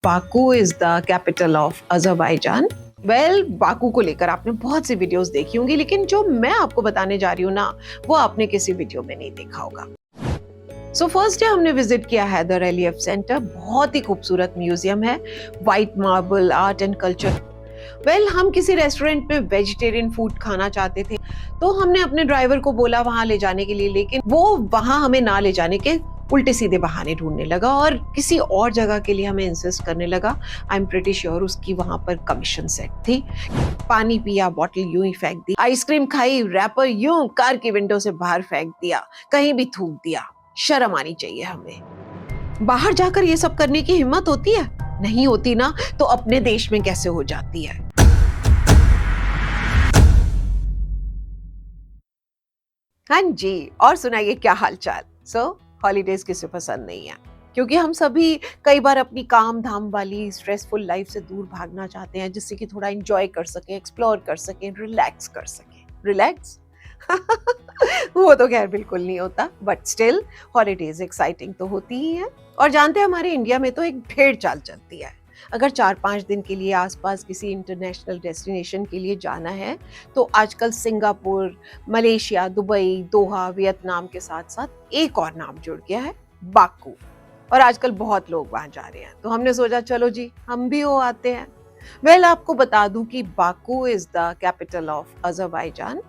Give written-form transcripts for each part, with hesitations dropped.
Baku is the capital of Azerbaijan. Baku को लेकर आपने बहुत सी वीडियोस देखी होंगी, लेकिन जो मैं आपको बताने जा रही हूँ ना, वो आपने किसी वीडियो में नहीं देखा होगा। फर्स्ट डे हमने विजिट किया हैदर एलियफ सेंटर। बहुत ही खूबसूरत म्यूजियम है, white marble art and culture. हम किसी रेस्टोरेंट में वेजिटेरियन फूड खाना चाहते थे, तो हमने अपने ड्राइवर को बोला वहां ले जाने के लिए, लेकिन वो वहां हमें ना ले जाने के उल्टे सीधे बहाने ढूंढने लगा और किसी और जगह के लिए हमें इंसिस्ट करने लगा। आई एम प्रिटी श्योर उसकी वहां पर कमीशन सेट थी। पानी पिया, बॉटल यूं ही फेंक दी, आइसक्रीम खाई, रैपर यूं कार की विंडो से बाहर फेंक दिया, कहीं भी थूक दिया। शर्म आनी चाहिए हमें। बाहर जाकर ये सब करने की हिम्मत होती है? नहीं होती ना, तो अपने देश में कैसे हो जाती है। हाँ जी, और सुनाइए क्या हालचाल। हॉलीडेज किसे पसंद नहीं है, क्योंकि हम सभी कई बार अपनी काम धाम वाली स्ट्रेसफुल लाइफ से दूर भागना चाहते हैं, जिससे कि थोड़ा एंजॉय कर सकें, एक्सप्लोर कर सकें, रिलैक्स कर सकें। रिलैक्स वो तो खैर बिल्कुल नहीं होता, बट स्टिल हॉलीडेज एक्साइटिंग तो होती ही है। और जानते हैं, हमारे इंडिया में तो एक भेड़ चाल चलती है। अगर 4-5 दिन के लिए आसपास किसी इंटरनेशनल डेस्टिनेशन के लिए जाना है, तो आजकल सिंगापुर, मलेशिया, दुबई, दोहा, वियतनाम के साथ साथ एक और नाम जुड़ गया है, बाकू। और आजकल बहुत लोग वहां जा रहे हैं, तो हमने सोचा चलो जी हम भी हो आते हैं। आपको बता दूं कि Baku is the capital of Azerbaijan.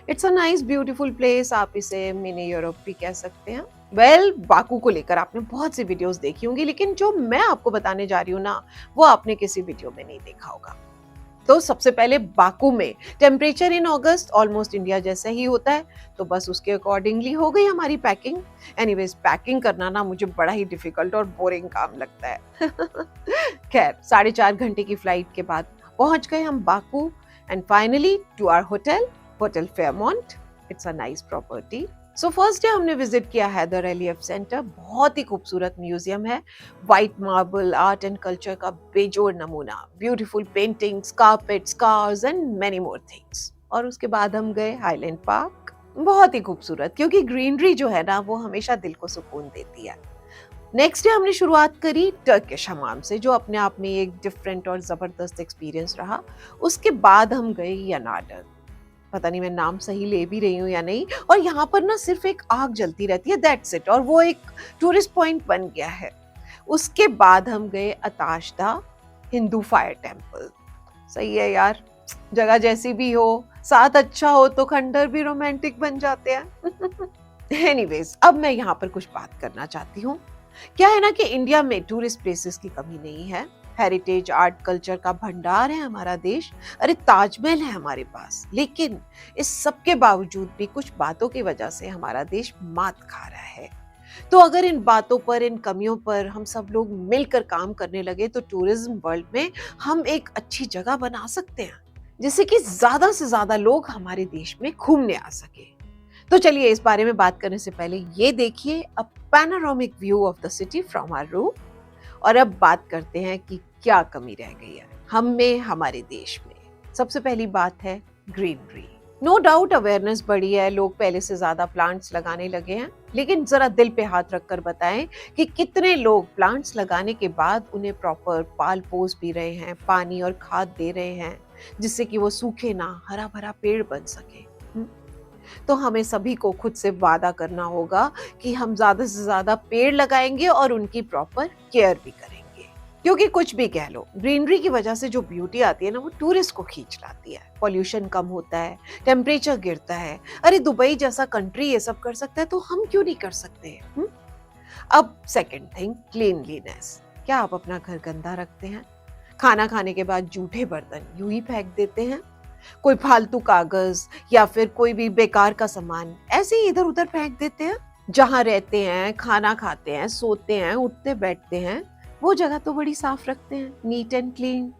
It's a nice beautiful place, आप इसे मिनी यूरोप भी कह सकते हैं। बाकू को लेकर आपने बहुत सी वीडियोस देखी होंगी, लेकिन जो मैं आपको बताने जा रही हूँ ना, वो आपने किसी वीडियो में नहीं देखा होगा। तो सबसे पहले बाकू में temperature in August almost India जैसा ही होता है, तो बस उसके अकॉर्डिंगली हो गई हमारी पैकिंग। एनीवेज, पैकिंग करना ना मुझे बड़ा ही डिफिकल्ट और बोरिंग काम लगता है। खैर, 4.5 घंटे की फ्लाइट के बाद पहुंच गए हम Baku and finally to our hotel Fairmont. It's a nice property. First day हमने विजिट किया हैदर एलियफ सेंटर। बहुत ही खूबसूरत म्यूजियम है, white marble art and culture का बेजोड़ नमूना, beautiful paintings, carpets, cars and many more things. और उसके बाद हम गए हाईलैंड पार्क। बहुत ही खूबसूरत, क्योंकि ग्रीनरी जो है ना, वो हमेशा दिल को सुकून देती है। नेक्स्ट डे हमने शुरुआत करी टर्किश हमाम से, जो अपने आप में एक डिफरेंट और जबरदस्त एक्सपीरियंस रहा। उसके बाद हम गए यनाडर। पता नहीं मैं नाम सही ले भी रही हूँ या नहीं। और यहाँ पर ना सिर्फ एक आग जलती रहती है, दैट्स इट, और वो एक टूरिस्ट पॉइंट बन गया है। उसके बाद हम गए अताशदा हिंदू फायर टेम्पल। सही है यार, जगह जैसी भी हो, साथ अच्छा हो तो खंडर भी रोमांटिक बन जाते हैं। एनीवेज, अब मैं यहाँ पर कुछ बात करना चाहती हूँ। क्या है ना कि इंडिया में टूरिस्ट प्लेसेस की कमी नहीं है। हेरिटेज, आर्ट, कल्चर का भंडार है हमारा देश। अरे ताजमहल है हमारे पास, लेकिन इस सब के बावजूद भी कुछ बातों की वजह से हमारा देश मात खा रहा है। तो अगर इन बातों पर, इन कमियों पर हम सब लोग मिलकर काम करने लगे, तो टूरिज्म वर्ल्ड में हम एक अच्छी जगह बना सकते हैं, जिससे कि ज्यादा से ज्यादा लोग हमारे देश में घूमने आ सके। तो चलिए, इस बारे में बात करने से पहले ये देखिए a panoramic view of the city from our room. और अब बात करते हैं कि क्या कमी रह गई है हम में, हमारे देश में। सबसे पहली बात है ग्रीनरी। नो डाउट अवेयरनेस बढ़ी है, लोग पहले से ज्यादा प्लांट्स लगाने लगे हैं, लेकिन जरा दिल पे हाथ रखकर बताएं कि कितने लोग प्लांट्स लगाने के बाद उन्हें प्रॉपर पाल पोस भी रहे हैं, पानी और खाद दे रहे हैं, जिससे कि वो सूखे ना, हरा भरा पेड़ बन सके। तो हमें सभी को खुद से वादा करना होगा कि हम ज्यादा से ज्यादा पेड़ लगाएंगे और उनकी प्रॉपर केयर भी करेंगे। क्योंकि कुछ भी कह लो, ग्रीनरी की वजह से जो ब्यूटी आती है ना, वो टूरिस्ट को खींच लाती है। पॉल्यूशन कम होता है, टेम्परेचर गिरता है। अरे दुबई जैसा कंट्री ये सब कर सकता है, तो हम क्यों नहीं कर सकते? अब सेकंड थिंग, क्लीनलीनेस। क्या आप अपना घर गंदा रखते हैं? खाना खाने के बाद जूठे बर्तन यूं ही फेंक देते हैं? कोई फालतू कागज या फिर कोई भी बेकार का सामान ऐसे ही इधर उधर फेंक देते हैं? जहां रहते हैं, खाना खाते हैं, सोते हैं, उठते बैठते हैं, वो जगह तो बड़ी साफ रखते हैं, नीट एंड क्लीन।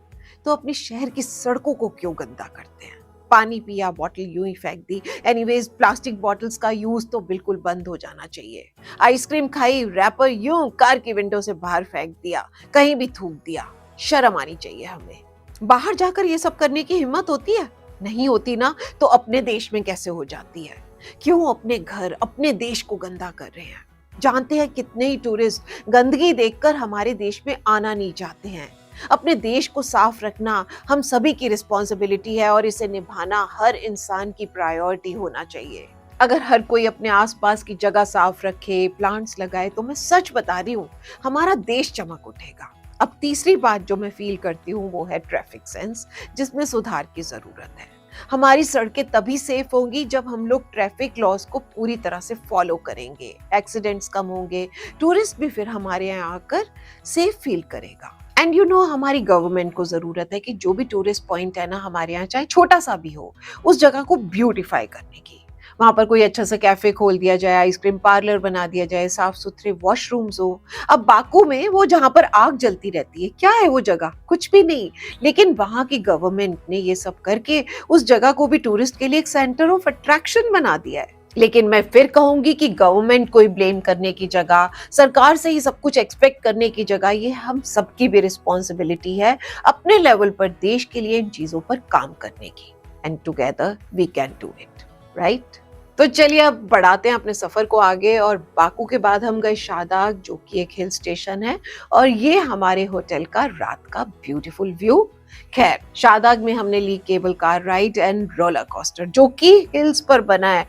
तो अपने शहर की सड़कों को क्यों गंदा करते हैं? पानी पिया, बॉटल यूं ही फेंक दी। एनीवेज, प्लास्टिक बॉटल्स का यूज तो बिल्कुल बंद हो जाना चाहिए। आइसक्रीम खाई, रैपर यूं कार की विंडो से बाहर फेंक दिया, कहीं भी थूक दिया। शर्म आनी चाहिए हमें। बाहर जाकर ये सब करने की हिम्मत होती है? नहीं होती ना, तो अपने देश में कैसे हो जाती है। क्यों अपने घर, अपने देश को गंदा कर रहे हैं? जानते हैं कितने ही टूरिस्ट गंदगी देखकर हमारे देश में आना नहीं चाहते हैं। अपने देश को साफ रखना हम सभी की रिस्पॉन्सिबिलिटी है और इसे निभाना हर इंसान की प्रायोरिटी होना चाहिए। अगर हर कोई अपने आसपास की जगह साफ रखे, प्लांट्स लगाए, तो मैं सच बता रही हूँ, हमारा देश चमक उठेगा। अब तीसरी बात जो मैं फील करती हूँ वो है ट्रैफिक सेंस, जिसमें सुधार की जरूरत है। हमारी सड़कें तभी सेफ होंगी जब हम लोग ट्रैफिक लॉज को पूरी तरह से फॉलो करेंगे। एक्सीडेंट्स कम होंगे, टूरिस्ट भी फिर हमारे यहाँ आकर सेफ फील करेगा। एंड हमारी गवर्नमेंट को जरूरत है कि जो भी टूरिस्ट पॉइंट है ना हमारे यहाँ, चाहे छोटा सा भी हो, उस जगह को ब्यूटिफाई करने की। वहां पर कोई अच्छा सा कैफे खोल दिया जाए, आइसक्रीम पार्लर बना दिया जाए, साफ सुथरे वॉशरूम्स हो। अब बाकू में वो जहां पर आग जलती रहती है, क्या है वो जगह? कुछ भी नहीं। लेकिन वहां की गवर्नमेंट ने ये सब करके उस जगह को भी टूरिस्ट के लिए एक सेंटर ऑफ अट्रैक्शन बना दिया है। लेकिन मैं फिर कहूंगी कि गवर्नमेंट को ही ब्लेम करने की जगह, सरकार से ही सब कुछ एक्सपेक्ट करने की जगह, ये हम सबकी भी रिस्पॉन्सिबिलिटी है अपने लेवल पर देश के लिए इन चीजों पर काम करने की। And together we can do it, right? तो चलिए अब बढ़ाते हैं अपने सफर को आगे, और बाकू के बाद हम गए शादाग, जो कि एक हिल स्टेशन है, और ये हमारे होटल का रात का ब्यूटीफुल व्यू। खैर, शादाग में हमने ली cable car ride and roller coaster, जो कि हिल्स पर बना है।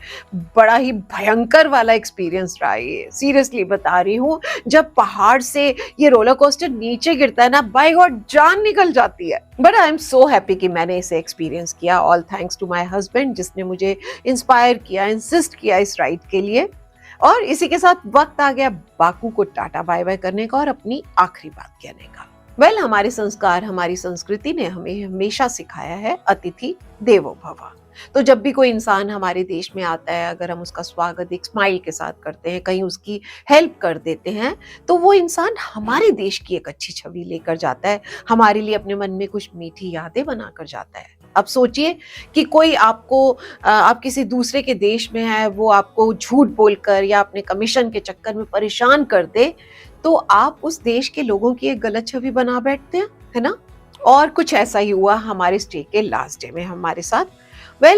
बड़ा ही भयंकर वाला एक्सपीरियंस रहा ये, सीरियसली बता रही हूँ। जब पहाड़ से ये रोलर कोस्टर नीचे गिरता है ना, बाय गॉड जान निकल जाती है। But I am so happy कि मैंने इसे एक्सपीरियंस किया, all thanks to my husband, जिसने मुझे इंस्पायर किया, इंसिस्ट किया इस राइड के लिए। और इसी के साथ वक्त आ गया बाकू को टाटा बाय बाय करने का और अपनी आखिरी बात कहने का। हमारे संस्कार, हमारी संस्कृति ने हमें हमेशा सिखाया है अतिथि देवो भव। तो जब भी कोई इंसान हमारे देश में आता है, अगर हम उसका स्वागत एक स्माइल के साथ करते हैं, कहीं उसकी हेल्प कर देते हैं, तो वो इंसान हमारे देश की एक अच्छी छवि लेकर जाता है, हमारे लिए अपने मन में कुछ मीठी यादें बनाकर जाता है। अब सोचिए कि कोई आपको आप किसी दूसरे के देश में है, वो आपको झूठ बोलकर या अपने कमीशन के चक्कर में परेशान कर दे, तो आप उस देश के लोगों की एक गलत छवि बना बैठते हैं, है ना? और कुछ ऐसा ही हुआ हमारे स्टे के लास्ट डे में हमारे साथ।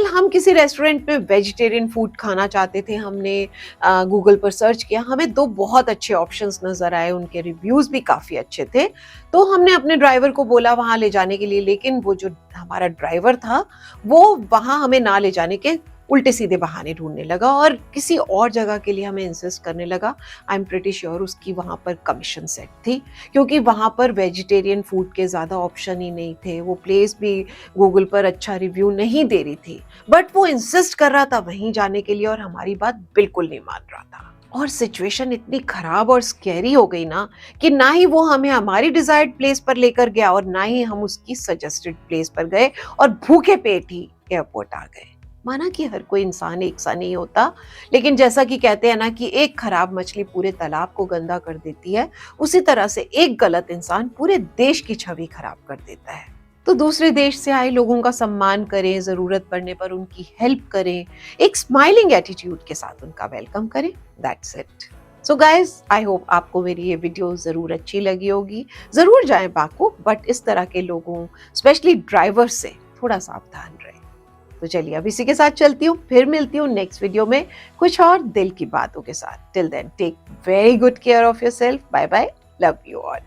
हम किसी रेस्टोरेंट में वेजिटेरियन फूड खाना चाहते थे। हमने गूगल पर सर्च किया, हमें 2 बहुत अच्छे ऑप्शंस नजर आए, उनके रिव्यूज भी काफी अच्छे थे। तो हमने अपने ड्राइवर को बोला वहां ले जाने के लिए, लेकिन वो जो हमारा ड्राइवर था वो वहां हमें ना ले जाने के उल्टे सीधे बहाने ढूंढने लगा और किसी और जगह के लिए हमें इंसिस्ट करने लगा। आई एम प्रिटी श्योर उसकी वहां पर कमीशन सेट थी, क्योंकि वहां पर वेजिटेरियन फूड के ज्यादा ऑप्शन ही नहीं थे। वो प्लेस भी गूगल पर अच्छा रिव्यू नहीं दे रही थी, बट वो इंसिस्ट कर रहा था वहीं जाने के लिए और हमारी बात बिल्कुल नहीं मान रहा था। और सिचुएशन इतनी खराब और स्कैरी हो गई ना कि ना ही वो हमें हमारी डिजायर्ड प्लेस पर लेकर गया और ना ही हम उसकी सजेस्टेड प्लेस पर गए, और भूखे पेट ही एयरपोर्ट आ गए। माना कि हर कोई इंसान एक सा नहीं होता, लेकिन जैसा कि कहते हैं ना कि एक खराब मछली पूरे तालाब को गंदा कर देती है, उसी तरह से एक गलत इंसान पूरे देश की छवि खराब कर देता है। तो दूसरे देश से आए लोगों का सम्मान करें, जरूरत पड़ने पर उनकी हेल्प करें, एक स्माइलिंग एटीट्यूड के साथ उनका वेलकम करें। That's it. So guys, I hope आपको मेरी ये वीडियो जरूर अच्छी लगी होगी। जरूर जाएं बाकू, बट इस तरह के लोगों, स्पेशली ड्राइवर से थोड़ा सावधान रहें। तो चलिए अब इसी के साथ चलती हूँ, फिर मिलती हूँ नेक्स्ट वीडियो में कुछ और दिल की बातों के साथ। Till then, take very good care of yourself. Bye bye, love you all.